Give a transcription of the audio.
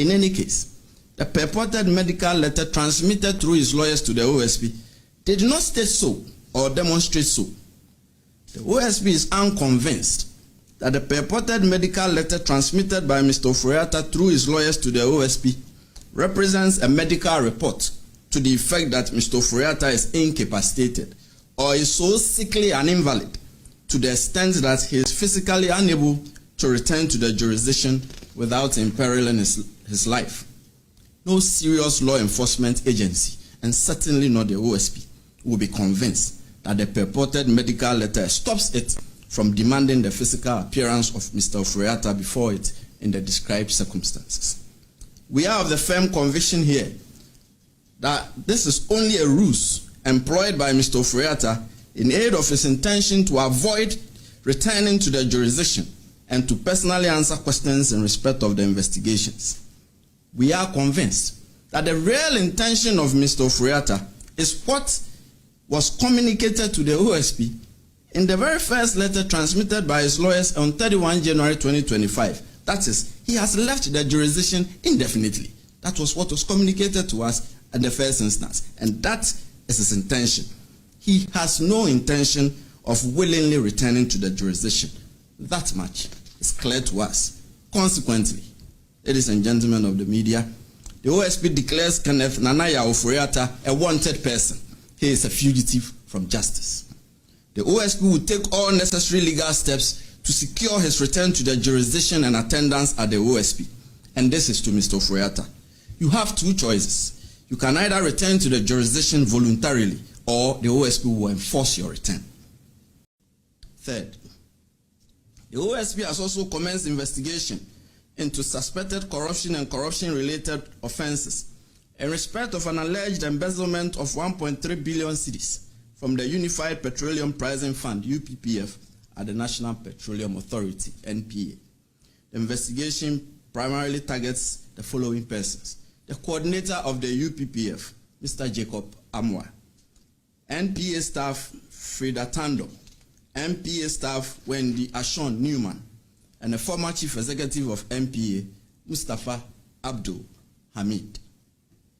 In any case, the purported medical letter transmitted through his lawyers to the OSP did not state so or demonstrate so. The OSP is unconvinced that the purported medical letter transmitted by Mr. Ofori-Atta through his lawyers to the OSP represents a medical report to the effect that Mr. Ofori-Atta is incapacitated or is so sickly and invalid to the extent that he is physically unable to return to the jurisdiction without imperiling his life. No serious law enforcement agency, and certainly not the OSP, will be convinced that the purported medical letter stops it from demanding the physical appearance of Mr. Ofori-Atta before it in the described circumstances. We are of the firm conviction here that this is only a ruse employed by Mr. Ofori-Atta in aid of his intention to avoid returning to the jurisdiction and to personally answer questions in respect of the investigations. We are convinced that the real intention of Mr. Ofori-Atta is what was communicated to the OSP in the very first letter transmitted by his lawyers on 31 January 2025. That is, he has left the jurisdiction indefinitely. That was what was communicated to us at the first instance, and that is his intention. He has no intention of willingly returning to the jurisdiction. That much is clear to us. Consequently, ladies and gentlemen of the media, the OSP declares Kenneth Nanaya Ofori-Atta a wanted person. He is a fugitive from justice. The OSP will take all necessary legal steps to secure his return to the jurisdiction and attendance at the OSP. And this is to Mr. Ofori-Atta. You have two choices. You can either return to the jurisdiction voluntarily, or the OSP will enforce your return. Third, the OSP has also commenced investigation into suspected corruption and corruption-related offenses in respect of an alleged embezzlement of 1.3 billion cedis from the Unified Petroleum Pricing Fund, UPPF, at the National Petroleum Authority, NPA. The investigation primarily targets the following persons: the coordinator of the UPPF, Mr. Jacob Amwa, NPA staff Frida Tando, NPA staff Wendy Ashon Newman, and the former chief executive of NPA, Mustafa Abdul Hamid.